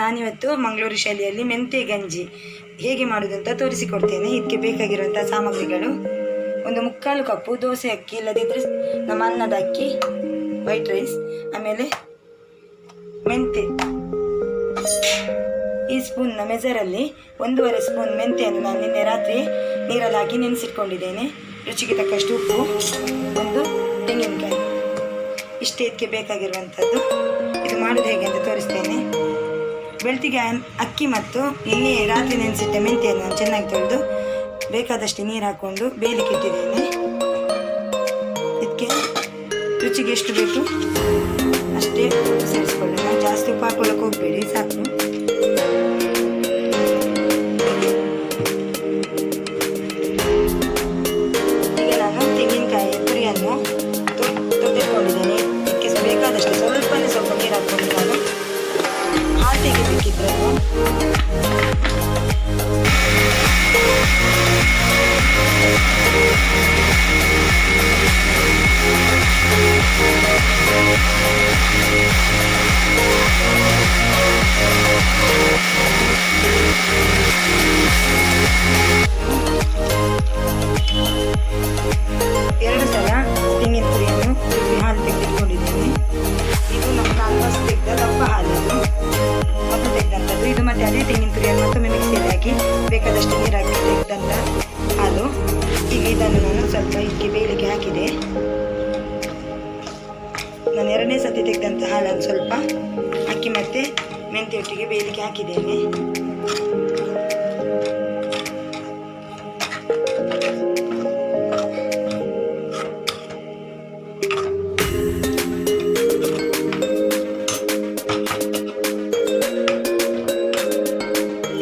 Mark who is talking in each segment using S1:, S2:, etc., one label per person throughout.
S1: ನಾನಿವತ್ತು ಮಂಗಳೂರು ಶೈಲಿಯಲ್ಲಿ ಮೆಂತೆ ಗಂಜಿ ಹೇಗೆ ಮಾಡೋದು ಅಂತ ತೋರಿಸಿಕೊಡ್ತೇನೆ. ಇದಕ್ಕೆ ಬೇಕಾಗಿರುವಂಥ ಸಾಮಗ್ರಿಗಳು: ಒಂದು 3/4 ಕಪ್ಪು ದೋಸೆ ಅಕ್ಕಿ, ಇಲ್ಲದಿದ್ದರೆ ನಮ್ಮ ಅನ್ನದ ಅಕ್ಕಿ, ವೈಟ್ ರೈಸ್. ಆಮೇಲೆ ಮೆಂತೆ, ಈ ಸ್ಪೂನ್ನ ಮೆಜರಲ್ಲಿ 1.5 ಸ್ಪೂನ್ ಮೆಂತೆಯನ್ನು ನಾನು ನಿನ್ನೆ ರಾತ್ರಿ ನೀರಲ್ಲಿ ಹಾಕಿ ನೆನೆಸಿಟ್ಕೊಂಡಿದ್ದೇನೆ. ರುಚಿಗೆ ತಕ್ಕಷ್ಟು ಉಪ್ಪು, ಒಂದು ತೆಂಗಿನಕಾಯಿ. ಇಷ್ಟೇ ಇದಕ್ಕೆ ಬೇಕಾಗಿರುವಂಥದ್ದು. ಇದು ಮಾಡೋದು ಹೇಗೆ ಅಂತ ತೋರಿಸ್ತೇನೆ. ಬೆಳ್ತಿಗೆ ಅಕ್ಕಿ ಮತ್ತು ನಿನ್ನೆ ರಾತ್ರಿ ನೆನೆಸಿಟ್ಟ ಮೆಂತೆಯನ್ನು ನಾನು ಚೆನ್ನಾಗಿ ತೊಳೆದು ಬೇಕಾದಷ್ಟು ನೀರು ಹಾಕ್ಕೊಂಡು ಬೇಯಲಿಕ್ಕೆ ಇಟ್ಟಿದ್ದೇನೆ. ಇದಕ್ಕೆ ರುಚಿಗೆ ಎಷ್ಟು ಬೇಕು ಅಷ್ಟೇ ಸೇರಿಸ್ಕೊಳ್ಳೋಣ. ಜಾಸ್ತಿ ಉಪ್ಪು ಹಾಕೊಳ್ಳೋಕೆ ಹೋಗಬೇಡಿ, ಸಾಕು. ಈಗ ನಾನು ತೆಂಗಿನಕಾಯಿ ತುರಿಯನ್ನು ತೊಳೆದಿಟ್ಕೊಂಡಿದ್ದೇನೆ. ಇದಕ್ಕೆ ಬೇಕಾದಷ್ಟು ಸ್ವಲ್ಪ ನೀರು ಹಾಕ್ಕೊಂಡು ನಾನು ಹಾಲು ತೆಗಿಬೇಕಿದ್ರನ್ನು ಎರಡು ಸಲ ತೆಂಗಿನ ತುರಿಯನ್ನು ಹಾಲು ತೆಗೆದಿಟ್ಕೊಂಡಿದ್ದೇನೆ. ಇದು ನಮ್ಮ ಕಾಲ್ವಾಸ್ ತೆಗೆದ ದಪ್ಪ ಹಾಲು, ಮೊದಲು ತೆಗೆದಂಥದ್ದು. ಇದು ಮತ್ತೆ ಅದೇ ತೆಂಗಿನ ತುರಿಯನ್ನು ಮತ್ತೊಮ್ಮೆ ಮಿಕ್ಸಿಯಲ್ಲಿ ಹಾಕಿ ಬೇಕಾದಷ್ಟು ನೀರು ಹಾಕಿ ತೆಗೆದಂಥ ಹಾಲು. ಈಗ ಇದನ್ನು ನಾನು ಸ್ವಲ್ಪ ಇದಕ್ಕೆ ಬೇಯಲಿಕ್ಕೆ ಹಾಕಿದೆ. ನಾನು 2ನೇ ಸತಿ ತೆಗೆದಂಥ ಹಾಲನ್ನು ಸ್ವಲ್ಪ ಅಕ್ಕಿ ಮತ್ತು ಮೆಂತೆ ಒಟ್ಟಿಗೆ ಬೇಯಲಿಕ್ಕೆ ಹಾಕಿದ್ದೇನೆ.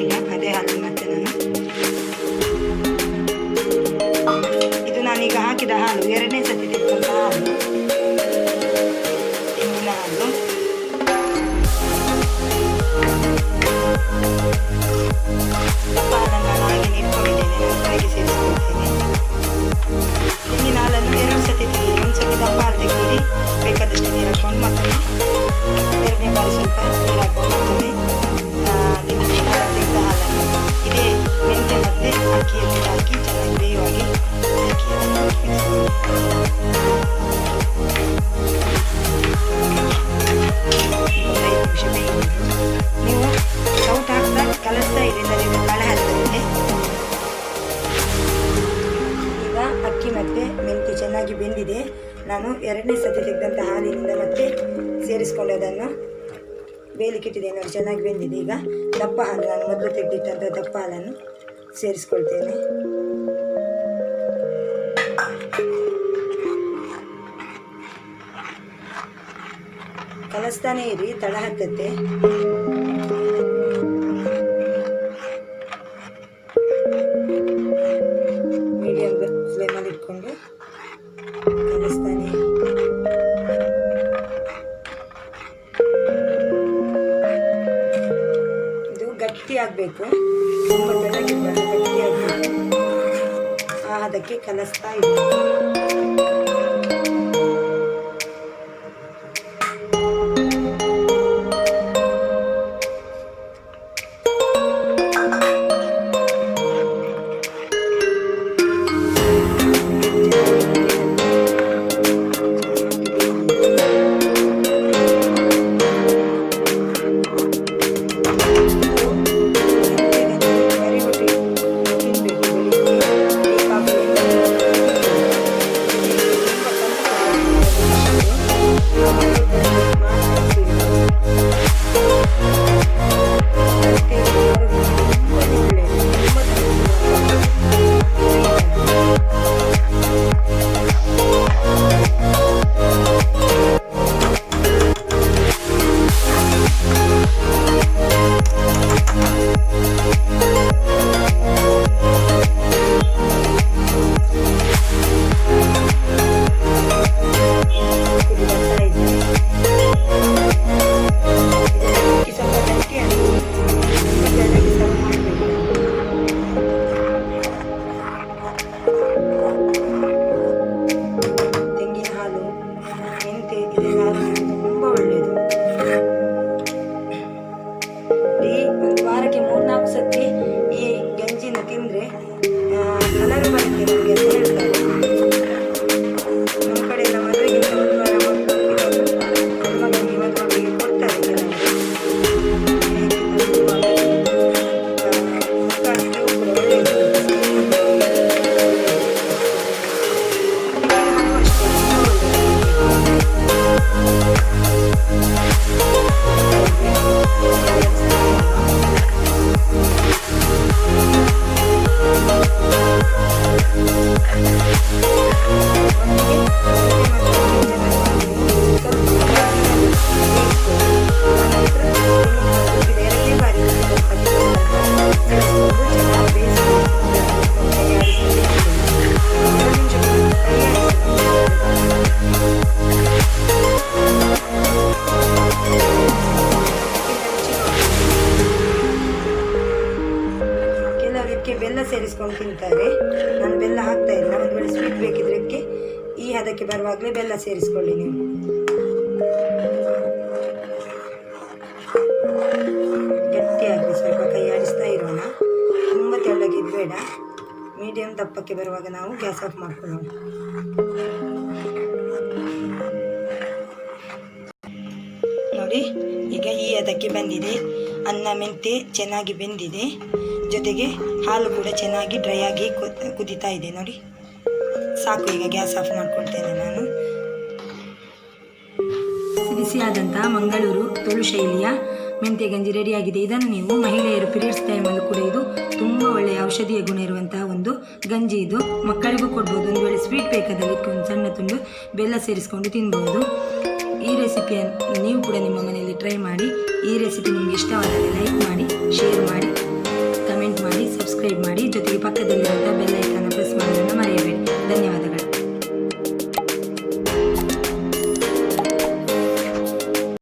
S1: ಈಗ ಅದೇ ಹಾಲು ಮತ್ತೆ ಇದು ನಾನೀಗ ಹಾಕಿದ ಹಾಲು 2ನೇ ಸತಿ ತೆಗೆದಂಥ ಹಾಲು, ತೆಂಗಿನ ಹಾಲು. ಹಾಲನ್ನು ನಾನು ಹಾಗೆ ಇಟ್ಕೊಂಡಿದ್ದೇನೆ, ಹಾಗೆ ಸೇರಿಸ್ಕೊಳ್ತೇನೆ. ತೆಂಗಿನ ಹಾಲನ್ನು 2 ಸತಿ ತೆಗೆದು, ಒಂದು ಸತಿ ದಪ್ಪ ಹಾಲು ತೆಗೆದಿರಿ, ಬೇಕಾದಷ್ಟು ನೀರು ಹಾಕೊಂಡು ಮತ್ತೊಮ್ಮೆ 2ನೇ ಬಾರಿ ಸ್ವಲ್ಪ ನೀರು ಹಾಕೊಂಡು ಮತ್ತೊಮ್ಮೆ ತೆಂಗಿನ ತೆಗೆದ ಹಾಲನ್ನು ಇದೇ ಮೆಂತೆ ಮತ್ತು ಅಕ್ಕಿಯಲ್ಲಿ ಹಾಕಿ ಚೆನ್ನಾಗಿ ಬೇಯುವಾಗಿ ಅಕ್ಕಿಯನ್ನು ನೀವು ಸೌಟ್ ಹಾಕ್ತಾ ಕಲಿಸ್ತಾ ಇರಿ, ತಳೆ ಹಾಕ್ತದೆ. ಈಗ ಅಕ್ಕಿ ಮತ್ತು ಮೆಂತೆ ಚೆನ್ನಾಗಿ ಬೆಂದಿದೆ. ನಾನು 2ನೇ ಸತಿ ತೆಗೆದಂಥ ಹಾಲಿನಿಂದ ಮತ್ತೆ ಸೇರಿಸ್ಕೊಂಡು ಅದನ್ನು ಬೇಯಲಿಕ್ಕೆ ಇಟ್ಟಿದ್ದೇನೆ. ಅದು ಚೆನ್ನಾಗಿ ಬೆಂದಿದೆ. ಈಗ ದಪ್ಪ ಹಾಲು, ನಾನು ಮೊದಲು ತೆಗೆದಿಟ್ಟಂಥ ದಪ್ಪ ಹಾಲನ್ನು ಸೇರಿಸ್ಕೊಳ್ತೇನೆ. ಕಲಿಸ್ತಾನೆ ಇರಿ, ತಳ ಹತ್ತತ್ತೆ. ಮೀಡಿಯಂ ಫ್ಲೇಮಲ್ಲಿ ಇಟ್ಕೊಂಡು ಕಲಿಸ್ತಾನೆ. ಇದು ಗಟ್ಟಿ ಆಗಬೇಕು, ತುಂಬ ಬೆಳಗಿರಬಾರ್ದು, ಗಟ್ಟಿ ಆಗಬೇಕು. ಅದಕ್ಕೆ ಕಲಿಸ್ತಾ ಇದ್ದೀನಿ. ಬೆಲ್ಲ ಸೇರಿಸ್ಕೊಳ್ಳಿ ನೀವು. ಗಟ್ಟಿಯಾಗಿ ಸ್ವಲ್ಪ ಕೈ ಆಡಿಸ್ತಾ ಇರೋಣ. ತುಂಬ ತೆಳ್ಳಗಿದ್ದು ಬೇಡ, ಮೀಡಿಯಂ ದಪ್ಪಕ್ಕೆ ಬರುವಾಗ ನಾವು ಗ್ಯಾಸ್ ಆಫ್ ಮಾಡ್ಕೊಳ್ಳೋಣ. ನೋಡಿ ಈಗ ಈ ಅದಕ್ಕೆ ಬಂದಿದೆ. ಅನ್ನ ಮೆಂತೆ ಚೆನ್ನಾಗಿ ಬೆಂದಿದೆ, ಜೊತೆಗೆ ಹಾಲು ಕೂಡ ಚೆನ್ನಾಗಿ ಡ್ರೈ ಆಗಿ ಕುದೀತಾ ಇದೆ. ನೋಡಿ ಸಾಕು, ಈಗ ಗ್ಯಾಸ್ ಆಫ್ ಮಾಡ್ಕೊಳ್ತೇನೆ ನಾನು. ಬಿಸಿಯಾದಂತಹ ಮಂಗಳೂರು ತುಳು ಶೈಲಿಯ ಮೆಂತ್ಯ ಗಂಜಿ ರೆಡಿಯಾಗಿದೆ. ಇದನ್ನು ನೀವು ಮಹಿಳೆಯರು ಪೀರಿಯಡ್ಸ್ ಟೈಮಲ್ಲೂ ಕೂಡ ಇದು ತುಂಬ ಒಳ್ಳೆಯ ಔಷಧೀಯ ಗುಣ ಇರುವಂತಹ ಒಂದು ಗಂಜಿ. ಇದು ಮಕ್ಕಳಿಗೂ ಕೊಡ್ಬೋದು. ಒಂದು ವೇಳೆ ಸ್ವೀಟ್ ಬೇಕಾದಲ್ಲಿ ಒಂದು ಸಣ್ಣ ತುಂಡು ಬೆಲ್ಲ ಸೇರಿಸ್ಕೊಂಡು ತಿನ್ಬೋದು. ಈ ರೆಸಿಪಿಯನ್ನು ನೀವು ಕೂಡ ನಿಮ್ಮ ಮನೆಯಲ್ಲಿ ಟ್ರೈ ಮಾಡಿ. ಈ ರೆಸಿಪಿ ನಿಮಗೆ ಇಷ್ಟವಾದರೆ ಲೈಕ್ ಮಾಡಿ, ಶೇರ್ ಮಾಡಿ, ಕಮೆಂಟ್ ಮಾಡಿ, ಸಬ್ಸ್ಕ್ರೈಬ್